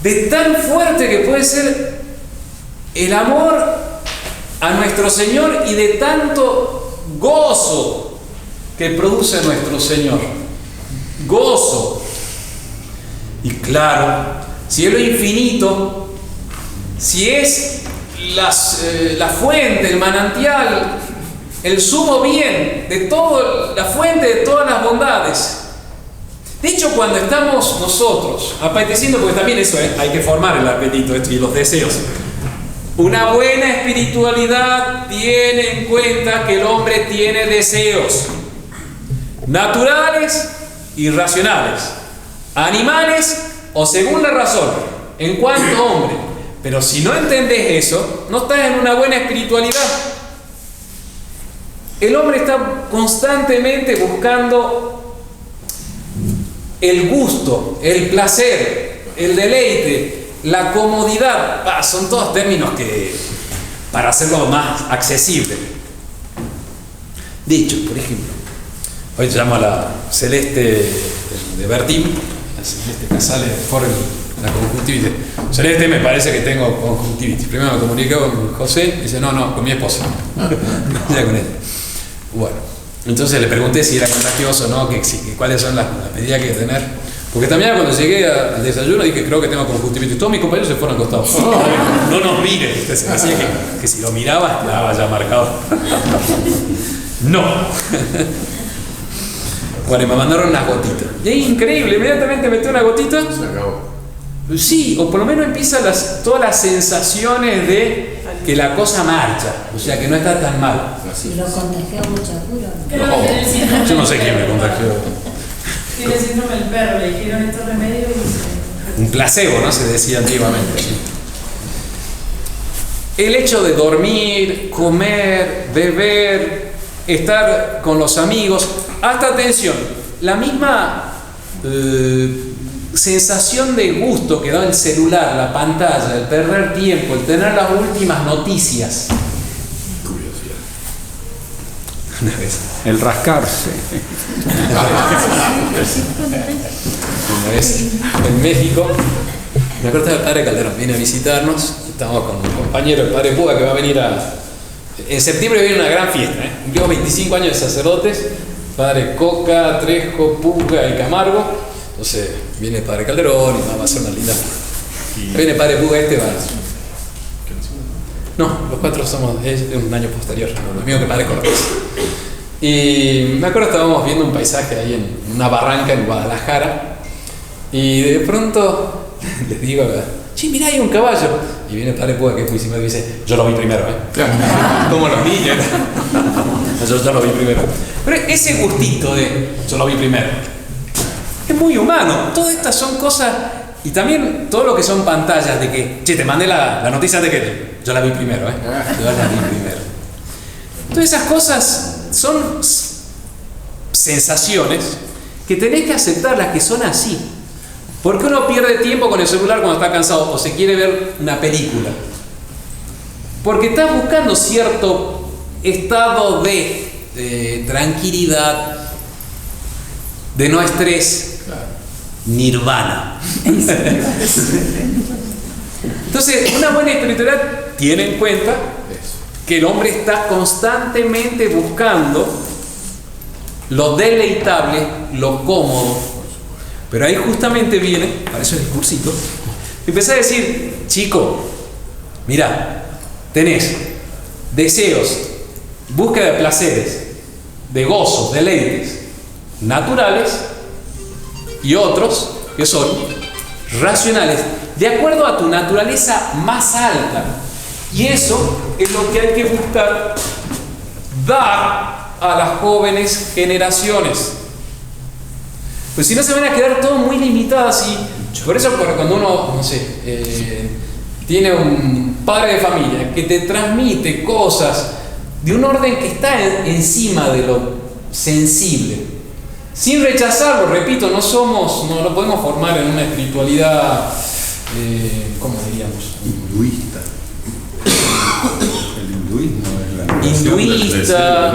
De tan fuerte que puede ser el amor a nuestro Señor y de tanto gozo que produce nuestro Señor. Gozo. Y claro, si es lo infinito, si es la fuente, el manantial, el sumo bien de todo, la fuente de todas las bondades. De hecho, cuando estamos nosotros apeteciendo, porque también eso hay que formar el apetito y los deseos. Una buena espiritualidad tiene en cuenta que el hombre tiene deseos naturales y racionales, animales o según la razón, en cuanto hombre. Pero si no entendés eso, no estás en una buena espiritualidad. El hombre está constantemente buscando el gusto, el placer, el deleite, la comodidad. Son todos términos que para hacerlo más accesible. De hecho, por ejemplo, hoy llamo a la Celeste de Bertín, la Celeste Casales por la conjuntivitis. Celeste, me parece que tengo conjuntivitis. Primero me comuniqué con José, dice no, con mi esposa. Ya con ella. Bueno, entonces le pregunté si era contagioso o no, que cuáles son las medidas que hay que tener. Porque también cuando llegué al desayuno dije, creo que tengo conjuntivitis. Todos mis compañeros se fueron acostados. No nos miren. Se decía que si lo miraba, estaba ya marcado. No. Bueno, y me mandaron unas gotitas. Y es increíble, inmediatamente metí una gotita. Se acabó. Sí, o por lo menos empiezan todas las sensaciones de que la cosa marcha, o sea que no está tan mal. ¿Y lo contagió mucha cura? No, yo no sé quién me contagió. Tiene síndrome del perro, le dijeron estos remedios y un placebo, ¿no? Se decía antiguamente. El hecho de dormir, comer, beber, estar con los amigos, hasta atención, la misma sensación de gusto que da el celular, la pantalla, el perder tiempo, el tener las últimas noticias. El rascarse. Una vez en México, me acuerdo del padre Calderón, viene a visitarnos, estamos con un compañero, el padre Puga, que va a venir en septiembre viene una gran fiesta, cumplió 25 años de sacerdotes, padre Coca, Trejo, Puga y Camargo. Entonces viene el padre Calderón y va a ser una linda fiesta. Viene el padre Puga, no, los cuatro somos de un año posterior, lo mismo que el padre Cortés. Y me acuerdo estábamos viendo un paisaje ahí en una barranca en Guadalajara y de pronto les digo, che, mirá, hay un caballo. Y viene el padre Puga, que es muy simpático, y dice, yo lo vi primero, como los niños. Yo lo vi primero. Pero ese gustito de yo lo vi primero es muy humano. Todas estas son cosas, y también todo lo que son pantallas de que, che, te mandé la noticia de que yo la vi primero, yo la vi primero. Todas esas cosas son sensaciones que tenés que aceptarlas, que son así. Porque uno pierde tiempo con el celular cuando está cansado o se quiere ver una película. Porque estás buscando cierto estado de tranquilidad, de no estrés, nirvana. Entonces, una buena espiritualidad tiene en cuenta que el hombre está constantemente buscando lo deleitable, lo cómodo. Pero ahí justamente viene, para eso es el cursito, empecé a decir, chico, mira, tenés deseos, búsqueda de placeres, de gozos, deleites naturales y otros que son racionales, de acuerdo a tu naturaleza más alta. Y eso es lo que hay que buscar dar a las jóvenes generaciones. Pues si no se van a quedar todos muy limitadas. Y por eso cuando uno, no sé, tiene un padre de familia que te transmite cosas de un orden que está encima de lo sensible, sin rechazarlo, repito, no lo podemos formar en una espiritualidad, ¿cómo diríamos? Hinduista. El hinduismo es la Hinduista,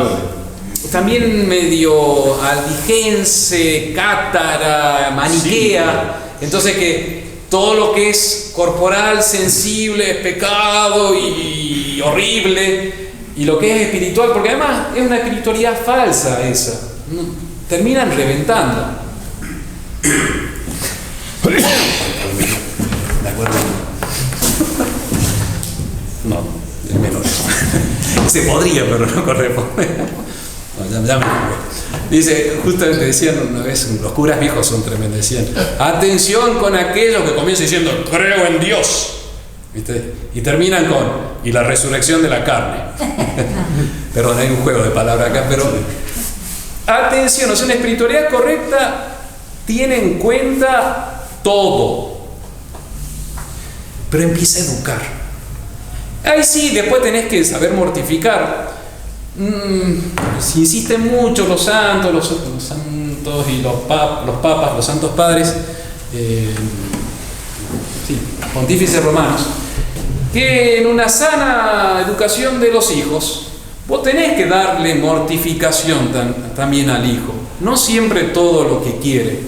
también medio albigense, cátara, maniquea. Sí. Entonces que todo lo que es corporal, sensible, es pecado y horrible, y lo que es espiritual, porque además es una espiritualidad falsa esa, terminan reventando. ¿De acuerdo? No, el menor. Se podría, pero no corresponde. No, ya me dice, justamente decían una vez, los curas viejos son tremendos, decían, atención con aquellos que comienzan diciendo, creo en Dios, ¿viste? Y terminan con, y la resurrección de la carne. Perdón, hay un juego de palabras acá, pero atención, o sea, una espiritualidad correcta tiene en cuenta todo, pero empieza a educar. Ahí sí, después tenés que saber mortificar. Si insisten mucho los santos, los santos y los papas, los santos padres, pontífices romanos, que en una sana educación de los hijos vos tenés que darle mortificación también al hijo, no siempre todo lo que quiere,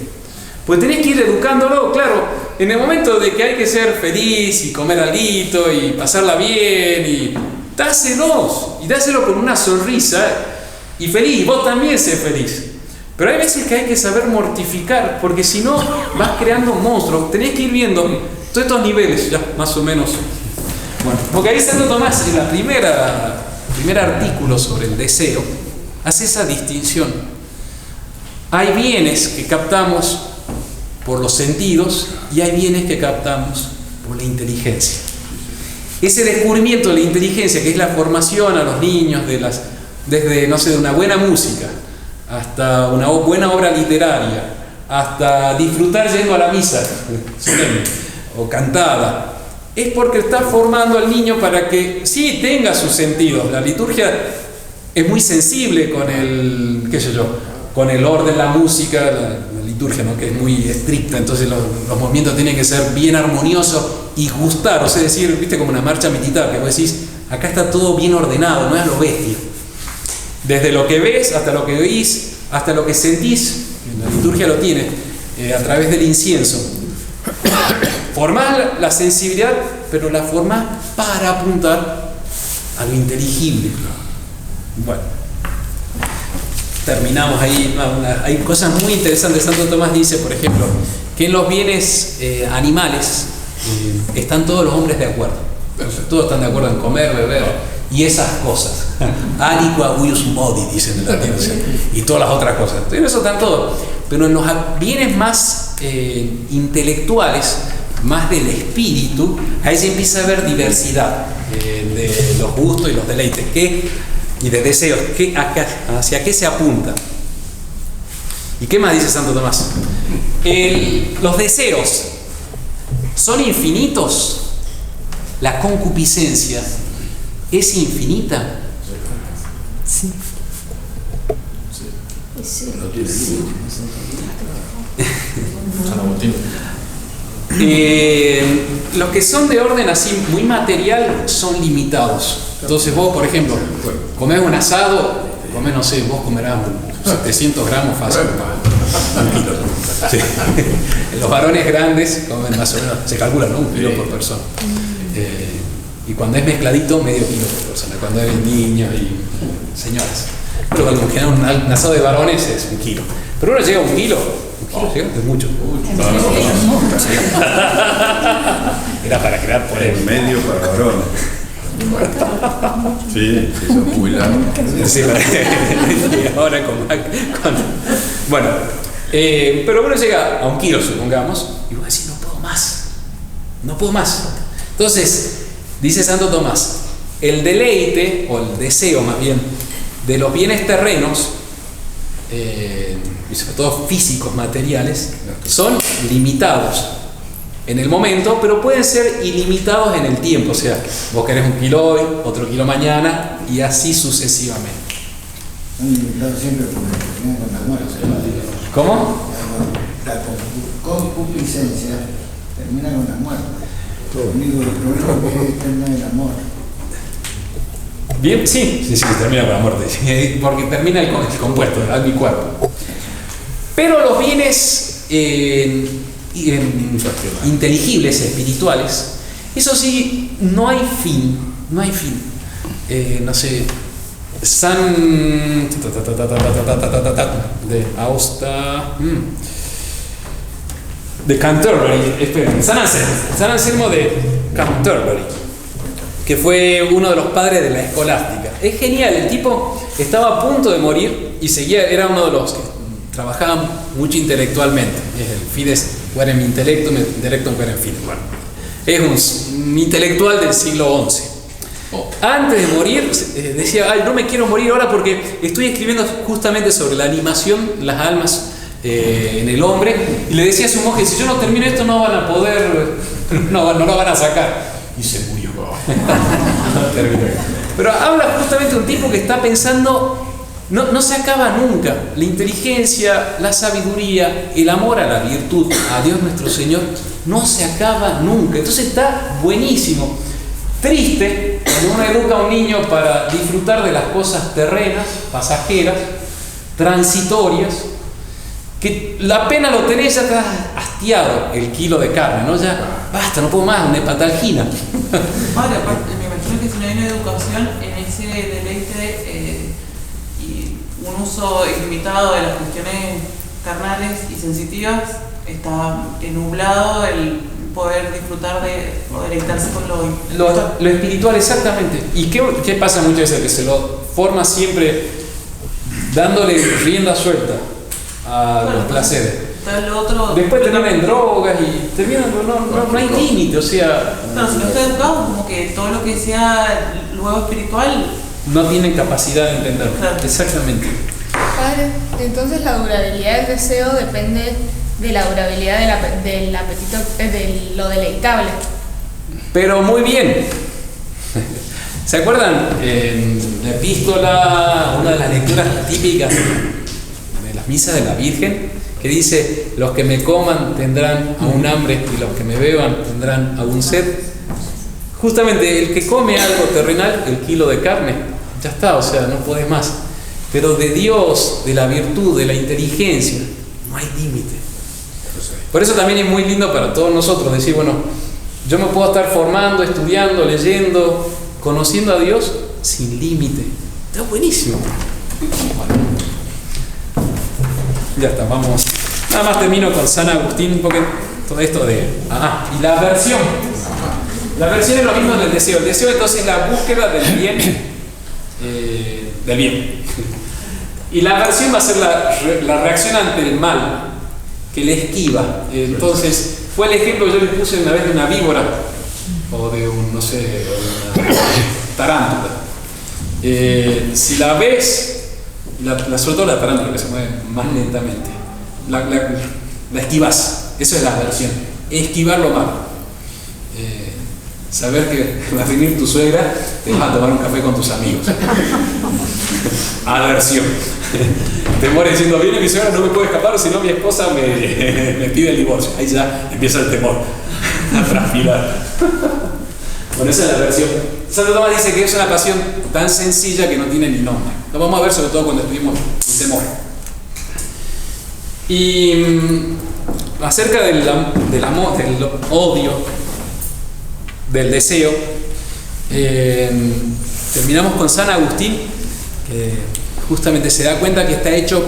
pues tenés que ir educándolo. Claro, en el momento de que hay que ser feliz y comer alito y pasarla bien, y dáselo con una sonrisa y feliz, y vos también sé feliz. Pero hay veces que hay que saber mortificar, porque si no vas creando monstruos. Tenés que ir viendo todos estos niveles, ya más o menos. Bueno, porque ahí Santo Tomás, en la primer artículo sobre el deseo, hace esa distinción. Hay bienes que captamos por los sentidos y hay bienes que captamos por la inteligencia. Ese descubrimiento de la inteligencia, que es la formación a los niños desde, no sé, de una buena música hasta una buena obra literaria, hasta disfrutar yendo a la misa o cantada, es porque está formando al niño para que sí tenga sus sentidos. La liturgia es muy sensible con con el orden, la música, la liturgia, ¿no? Que es muy estricta, entonces los movimientos tienen que ser bien armoniosos y gustar, o sea, decir, viste, como una marcha militar, que vos decís, acá está todo bien ordenado, no es a lo bestia. Desde lo que ves, hasta lo que oís, hasta lo que sentís, la liturgia lo tiene, a través del incienso. Formás la sensibilidad, pero la formás para apuntar a lo inteligible. Bueno, terminamos ahí. Hay cosas muy interesantes. Santo Tomás dice, por ejemplo, que en los bienes animales están todos los hombres de acuerdo. Todos están de acuerdo en comer, beber y esas cosas. Aliqua huius modi, dicen en latín, y todas las otras cosas. En eso están todos. Pero en los bienes más intelectuales, más del espíritu, ahí se empieza a ver diversidad de los gustos y los deleites y de deseos. ¿Hacia qué se apunta? ¿Y qué más dice Santo Tomás? Los deseos son infinitos. La concupiscencia es infinita. Sí. San Agustín. Los que son de orden así muy material son limitados. Entonces vos, por ejemplo, comés un asado, comés, no sé, vos comerás 700 gramos fácil. Un kilo. Sí. Los varones grandes comen más o menos, se calcula, ¿no? 1 kilo por persona. Y cuando es mezcladito, medio kilo por persona. Cuando hay niños y señoras. Pero cuando queda un asado de varones es 1 kilo. Pero uno llega a 1 kilo. 1 kilo llega, es mucho. Era para crear por En medio para varones. Sí, son muy largos. Sí, ahora bueno, pero uno llega a 1 kilo, supongamos, y vos decís, no puedo más. No puedo más. Entonces, dice Santo Tomás, el deleite, o el deseo más bien, de los bienes terrenos, y sobre todo físicos, materiales, son limitados en el momento, pero pueden ser ilimitados en el tiempo. O sea, vos querés 1 kilo hoy, otro kilo mañana, y así sucesivamente. Siempre termina con la muerte. ¿Cómo? La concupiscencia termina con la muerte. El problema es terminar el amor. Bien, sí, termina con la muerte, porque termina el compuesto, el alma y cuerpo. Pero los bienes inteligibles, espirituales, eso sí, no hay fin. No sé, San de Canterbury, esperen, San Anselmo de Canterbury, que fue uno de los padres de la escolástica. Es genial, el tipo estaba a punto de morir y era uno de los que trabajaban mucho intelectualmente. Es el fides querem intellectum, intellectum querem fides. Bueno, es un intelectual del siglo XI. Antes de morir decía, ay, no me quiero morir ahora porque estoy escribiendo justamente sobre la animación, las almas en el hombre, y le decía a su monje, si yo no termino esto no van a poder, no lo van a sacar, y se murió. Pero habla justamente de un tipo que está pensando, no se acaba nunca, la inteligencia, la sabiduría, el amor a la virtud, a Dios nuestro Señor, no se acaba nunca. Entonces está buenísimo. Triste cuando uno educa a un niño para disfrutar de las cosas terrenas, pasajeras, transitorias, que la pena lo tenés, ya estás hastiado el kilo de carne, ¿no? Ya basta, no puedo más, una hepatalgina. Ahora, aparte, me imagino que si no hay una educación en ese deleite y un uso ilimitado de las cuestiones carnales y sensitivas, está nublado el poder disfrutar o deleitarse con lo espiritual, exactamente. ¿Y qué pasa muchas veces? Que se lo forma siempre dándole rienda suelta a los placeres. Después termina en drogas y termina, no hay límite, o sea... No, si no está educado, como que todo lo que sea luego espiritual... No tienen capacidad de entenderlo. Claro. Exactamente. Padre, entonces la durabilidad del deseo depende de la durabilidad del apetito, de lo deleitable. Pero muy bien. ¿Se acuerdan? En la epístola, una de las lecturas típicas de las misas de la Virgen, que dice, los que me coman tendrán aún hambre y los que me beban tendrán aún sed. Justamente el que come algo terrenal, el kilo de carne, ya está, o sea, no podés más. Pero de Dios, de la virtud, de la inteligencia, no hay límite. Por eso también es muy lindo para todos nosotros decir, bueno, yo me puedo estar formando, estudiando, leyendo, conociendo a Dios sin límite. Está buenísimo. Bueno, ya está, vamos. Nada más termino con San Agustín, porque todo esto de... y la aversión. La aversión es lo mismo del deseo. El deseo entonces es la búsqueda del bien. Del bien. Y la aversión va a ser la reacción ante el mal, que le esquiva. Entonces, fue el ejemplo que yo les puse una vez de una víbora, o de una tarántula. Si la ves, sobre todo la tarántula que se mueve más lentamente, la esquivas. Eso es la aversión. Esquivar lo malo. Saber que va a venir tu suegra, te vas a tomar un café con tus amigos. Aversión. Temor diciendo, viene mi suegra, no me puedo escapar, si no mi esposa me pide el divorcio. Ahí ya empieza el temor. a transpirar. Bueno, esa es la versión. Santo Tomás dice que es una pasión tan sencilla que no tiene ni nombre. Lo vamos a ver sobre todo cuando estuvimos en temor. Y acerca del amor, del odio, del deseo, terminamos con San Agustín, que justamente se da cuenta que está hecho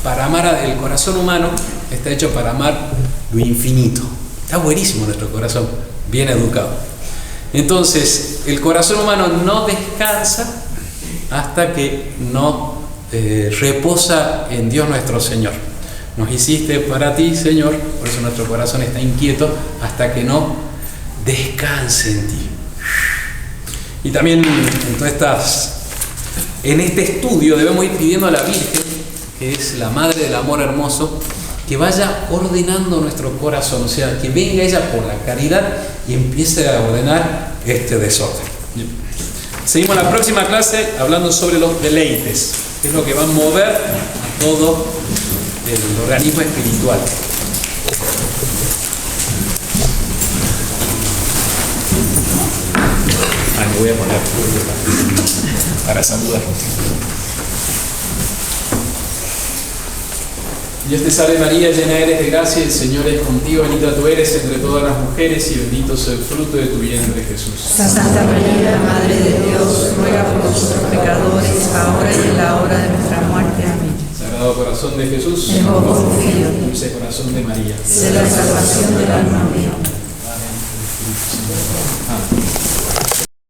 para amar, el corazón humano está hecho para amar lo infinito. Está buenísimo nuestro corazón, bien educado. Entonces, el corazón humano no descansa hasta que no reposa en Dios nuestro Señor. Nos hiciste para ti, Señor, por eso nuestro corazón está inquieto hasta que no descanse en ti. Y también en este estudio debemos ir pidiendo a la Virgen, que es la Madre del Amor Hermoso, que vaya ordenando nuestro corazón, o sea, que venga ella por la caridad y empiece a ordenar este desorden. Seguimos la próxima clase hablando sobre los deleites, que es lo que va a mover a todo el organismo espiritual. Me voy a poner para saludar. Dios te salve María, llena eres de gracia, el Señor es contigo, bendita tú eres entre todas las mujeres y bendito es el fruto de tu vientre, Jesús. Santa María, Madre de Dios, ruega por nosotros pecadores, ahora y en la hora de nuestra muerte. Amén. Sagrado corazón de Jesús, en vos confío. dulce corazón de María, sé la salvación del alma mía.